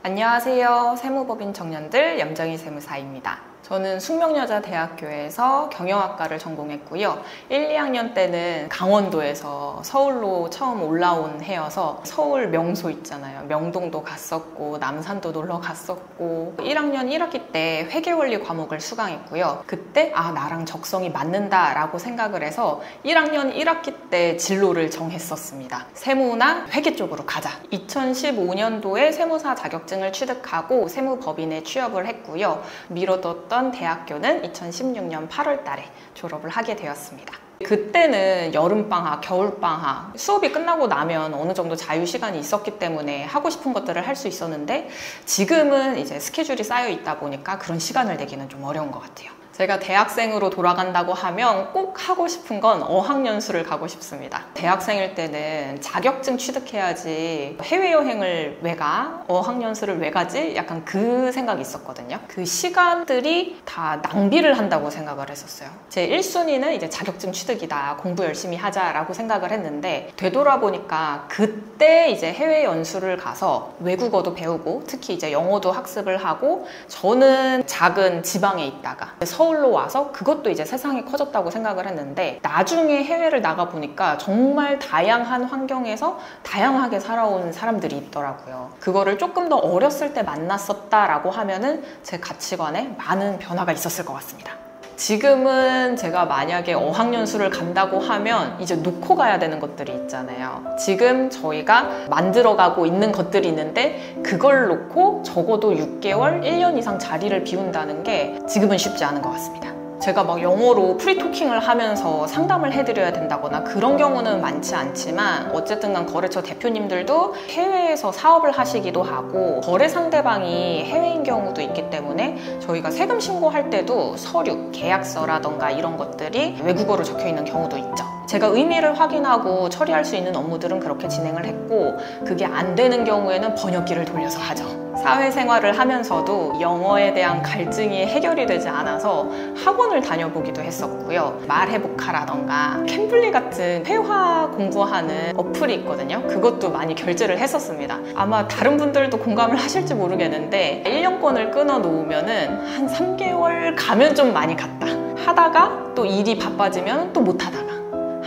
안녕하세요. 세무법인 청년들 염정희 세무사입니다. 저는 숙명여자대학교에서 경영학과를 전공했고요. 1, 2학년 때는 강원도에서 서울로 처음 올라온 해여서 서울 명소 있잖아요. 명동도 갔었고 남산도 놀러 갔었고 1학년 1학기 때 회계원리 과목을 수강했고요. 그때 나랑 적성이 맞는다 라고 생각을 해서 1학년 1학기 때 진로를 정했었습니다. 세무나 회계 쪽으로 가자. 2015년도에 세무사 자격증을 취득하고 세무법인에 취업을 했고요. 미뤄뒀던 대학교는 2016년 8월 달에 졸업을 하게 되었습니다. 그때는 여름방학, 겨울방학 수업이 끝나고 나면 어느 정도 자유시간이 있었기 때문에 하고 싶은 것들을 할 수 있었는데 지금은 이제 스케줄이 쌓여 있다 보니까 그런 시간을 내기는 좀 어려운 것 같아요. 제가 대학생으로 돌아간다고 하면 꼭 하고 싶은 건 어학연수를 가고 싶습니다. 대학생일 때는 자격증 취득해야지 해외여행을 왜 가? 어학연수를 왜 가지? 약간 그 생각이 있었거든요. 그 시간들이 다 낭비를 한다고 생각을 했었어요. 제 1순위는 이제 자격증 취득이다. 공부 열심히 하자라고 생각을 했는데 되돌아보니까 그때 이제 해외연수를 가서 외국어도 배우고 특히 이제 영어도 학습을 하고 저는 작은 지방에 있다가 서울로 와서 그것도 이제 세상이 커졌다고 생각을 했는데 나중에 해외를 나가보니까 정말 다양한 환경에서 다양하게 살아온 사람들이 있더라고요. 그거를 조금 더 어렸을 때 만났었다라고 하면은 제 가치관에 많은 변화가 있었을 것 같습니다. 지금은 제가 만약에 어학연수를 간다고 하면 이제 놓고 가야 되는 것들이 있잖아요. 지금 저희가 만들어가고 있는 것들이 있는데 그걸 놓고 적어도 6개월, 1년 이상 자리를 비운다는 게 지금은 쉽지 않은 것 같습니다. 제가 막 영어로 프리토킹을 하면서 상담을 해드려야 된다거나 그런 경우는 많지 않지만 어쨌든 간 거래처 대표님들도 해외에서 사업을 하시기도 하고 거래 상대방이 해외인 경우도 있기 때문에 저희가 세금 신고할 때도 서류, 계약서라던가 이런 것들이 외국어로 적혀 있는 경우도 있죠. 제가 의미를 확인하고 처리할 수 있는 업무들은 그렇게 진행을 했고 그게 안 되는 경우에는 번역기를 돌려서 하죠. 사회생활을 하면서도 영어에 대한 갈증이 해결이 되지 않아서 학원을 다녀보기도 했었고요. 말해보카라던가 캠블리 같은 회화 공부하는 어플이 있거든요. 그것도 많이 결제를 했었습니다. 아마 다른 분들도 공감을 하실지 모르겠는데 1년권을 끊어 놓으면은 한 3개월 가면 좀 많이 갔다. 하다가 또 일이 바빠지면 또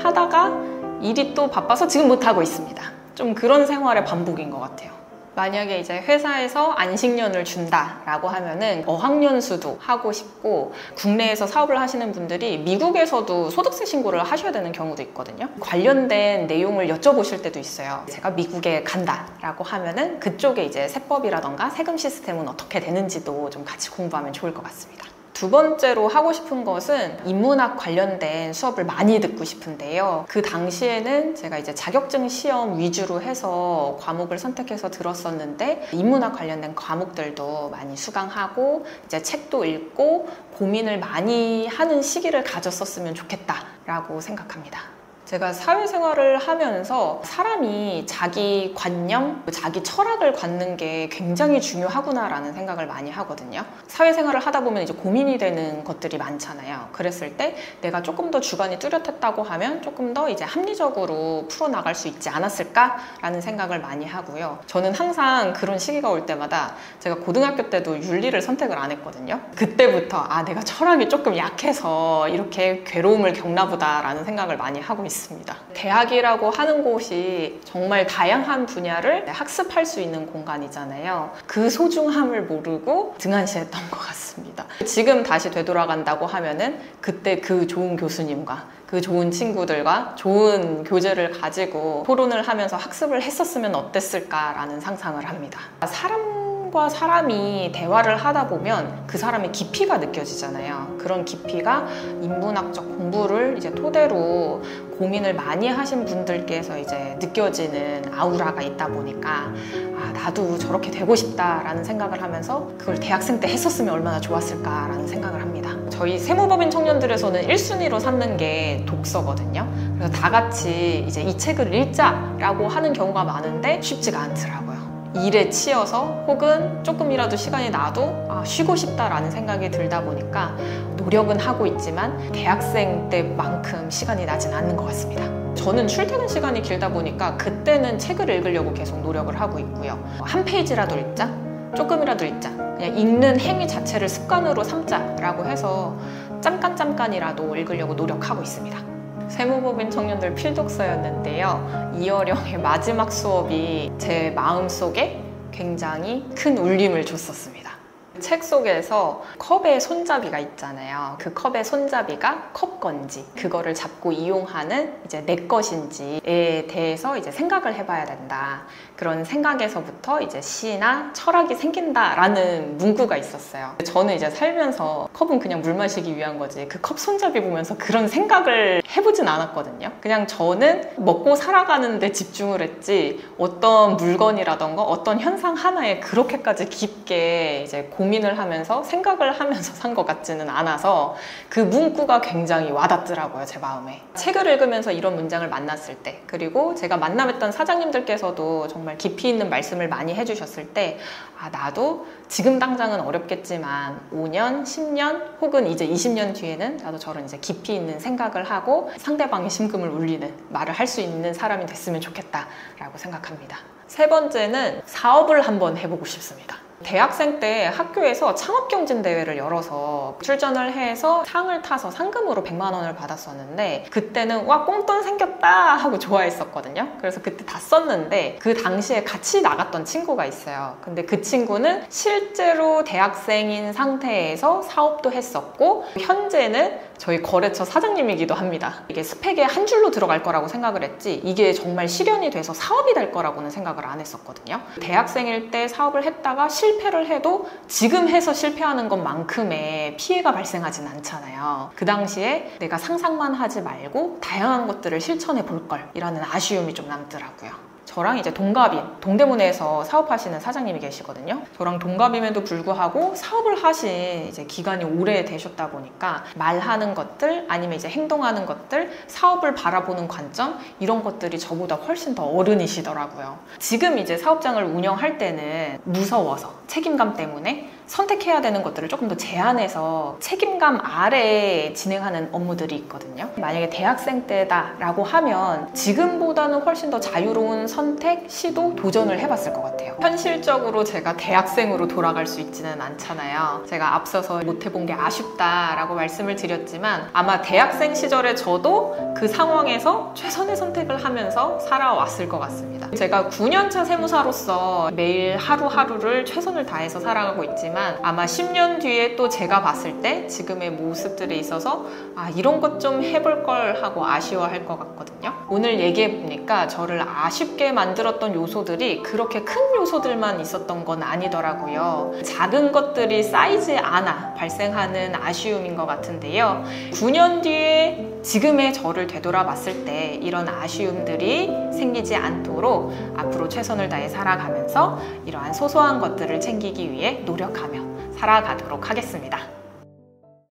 하다가 일이 또 바빠서 지금 못하고 있습니다. 좀 그런 생활의 반복인 것 같아요. 만약에 이제 회사에서 안식년을 준다라고 하면은 어학연수도 하고 싶고 국내에서 사업을 하시는 분들이 미국에서도 소득세 신고를 하셔야 되는 경우도 있거든요. 관련된 내용을 여쭤보실 때도 있어요. 제가 미국에 간다라고 하면은 그쪽에 이제 세법이라던가 세금 시스템은 어떻게 되는지도 좀 같이 공부하면 좋을 것 같습니다. 두 번째로 하고 싶은 것은 인문학 관련된 수업을 많이 듣고 싶은데요. 그 당시에는 제가 이제 자격증 시험 위주로 해서 과목을 선택해서 들었었는데 인문학 관련된 과목들도 많이 수강하고 이제 책도 읽고 고민을 많이 하는 시기를 가졌었으면 좋겠다라고 생각합니다. 제가 사회생활을 하면서 사람이 자기 관념, 자기 철학을 갖는 게 굉장히 중요하구나라는 생각을 많이 하거든요. 사회생활을 하다 보면 이제 고민이 되는 것들이 많잖아요. 그랬을 때 내가 조금 더 주관이 뚜렷했다고 하면 조금 더 이제 합리적으로 풀어나갈 수 있지 않았을까라는 생각을 많이 하고요. 저는 항상 그런 시기가 올 때마다 제가 고등학교 때도 윤리를 선택을 안 했거든요. 그때부터 내가 철학이 조금 약해서 이렇게 괴로움을 겪나 보다라는 생각을 많이 하고 있습니다. 대학이라고 하는 곳이 정말 다양한 분야를 학습할 수 있는 공간이잖아요. 그 소중함을 모르고 등한시했던 것 같습니다. 지금 다시 되돌아간다고 하면은 그때 그 좋은 교수님과 그 좋은 친구들과 좋은 교재를 가지고 토론을 하면서 학습을 했었으면 어땠을까라는 상상을 합니다. 사람과 사람이 대화를 하다 보면 그 사람의 깊이가 느껴지잖아요. 그런 깊이가 인문학적 공부를 이제 토대로 고민을 많이 하신 분들께서 이제 느껴지는 아우라가 있다 보니까 나도 저렇게 되고 싶다라는 생각을 하면서 그걸 대학생 때 했었으면 얼마나 좋았을까라는 생각을 합니다. 저희 세무법인 청년들에서는 1순위로 삼는 게 독서거든요. 그래서 다 같이 이제 이 책을 읽자라고 하는 경우가 많은데 쉽지가 않더라고요. 일에 치여서 혹은 조금이라도 시간이 나도 쉬고 싶다라는 생각이 들다 보니까 노력은 하고 있지만 대학생 때만큼 시간이 나진 않는 것 같습니다. 저는 출퇴근 시간이 길다 보니까 그때는 책을 읽으려고 계속 노력을 하고 있고요. 한 페이지라도 읽자? 조금이라도 읽자. 그냥 읽는 행위 자체를 습관으로 삼자라고 해서 잠깐이라도 읽으려고 노력하고 있습니다. 세무법인 청년들 필독서였는데요. 이어령의 마지막 수업이 제 마음속에 굉장히 큰 울림을 줬었습니다. 책 속에서 컵의 손잡이가 있잖아요. 그 컵의 손잡이가 컵 건지 그거를 잡고 이용하는 이제 내 것인지에 대해서 이제 생각을 해봐야 된다. 그런 생각에서부터 이제 시나 철학이 생긴다라는 문구가 있었어요. 저는 이제 살면서 컵은 그냥 물 마시기 위한 거지 그 컵 손잡이 보면서 그런 생각을 해보진 않았거든요. 그냥 저는 먹고 살아가는데 집중을 했지 어떤 물건이라던가 어떤 현상 하나에 그렇게까지 깊게 이제 고민을 하면서 생각을 하면서 산 것 같지는 않아서 그 문구가 굉장히 와닿더라고요, 제 마음에. 책을 읽으면서 이런 문장을 만났을 때, 그리고 제가 만나뵀던 사장님들께서도 정말 깊이 있는 말씀을 많이 해주셨을 때, 아, 나도 지금 당장은 어렵겠지만 5년, 10년 혹은 이제 20년 뒤에는 나도 저런 이제 깊이 있는 생각을 하고 상대방의 심금을 울리는 말을 할 수 있는 사람이 됐으면 좋겠다라고 생각합니다. 세 번째는 사업을 한번 해보고 싶습니다. 대학생 때 학교에서 창업경진대회를 열어서 출전을 해서 상을 타서 상금으로 100만 원을 받았었는데 그때는 와 꽁돈 생겼다 하고 좋아했었거든요. 그래서 그때 다 썼는데 그 당시에 같이 나갔던 친구가 있어요. 근데 그 친구는 실제로 대학생인 상태에서 사업도 했었고 현재는 저희 거래처 사장님이기도 합니다. 이게 스펙에 한 줄로 들어갈 거라고 생각을 했지 이게 정말 실현이 돼서 사업이 될 거라고는 생각을 안 했었거든요. 대학생일 때 사업을 했다가 실패를 해도 지금 해서 실패하는 것만큼의 피해가 발생하진 않잖아요. 그 당시에 내가 상상만 하지 말고 다양한 것들을 실천해 볼 걸 이라는 아쉬움이 좀 남더라고요. 저랑 이제 동갑인 동대문에서 사업하시는 사장님이 계시거든요. 저랑 동갑임에도 불구하고 사업을 하신 이제 기간이 오래 되셨다 보니까 말하는 것들 아니면 이제 행동하는 것들 사업을 바라보는 관점 이런 것들이 저보다 훨씬 더 어른이시더라고요. 지금 이제 사업장을 운영할 때는 무서워서 책임감 때문에 선택해야 되는 것들을 조금 더 제한해서 책임감 아래에 진행하는 업무들이 있거든요. 만약에 대학생 때다라고 하면 지금보다는 훨씬 더 자유로운 선택, 시도, 도전을 해봤을 것 같아요. 현실적으로 제가 대학생으로 돌아갈 수 있지는 않잖아요. 제가 앞서서 못 해본 게 아쉽다라고 말씀을 드렸지만 아마 대학생 시절에 저도 그 상황에서 최선의 선택을 하면서 살아왔을 것 같습니다. 제가 9년차 세무사로서 매일 하루하루를 최선을 다해서 살아가고 있지만 아마 10년 뒤에 또 제가 봤을 때 지금의 모습들에 있어서 아 이런 것 좀 해볼 걸 하고 아쉬워할 것 같거든요. 오늘 얘기해보니까 저를 아쉽게 만들었던 요소들이 그렇게 큰 요소들만 있었던 건 아니더라고요. 작은 것들이 쌓이지 않아 발생하는 아쉬움인 것 같은데요. 9년 뒤에 지금의 저를 되돌아봤을 때 이런 아쉬움들이 생기지 않도록 앞으로 최선을 다해 살아가면서 이러한 소소한 것들을 챙기기 위해 노력하며 살아가도록 하겠습니다.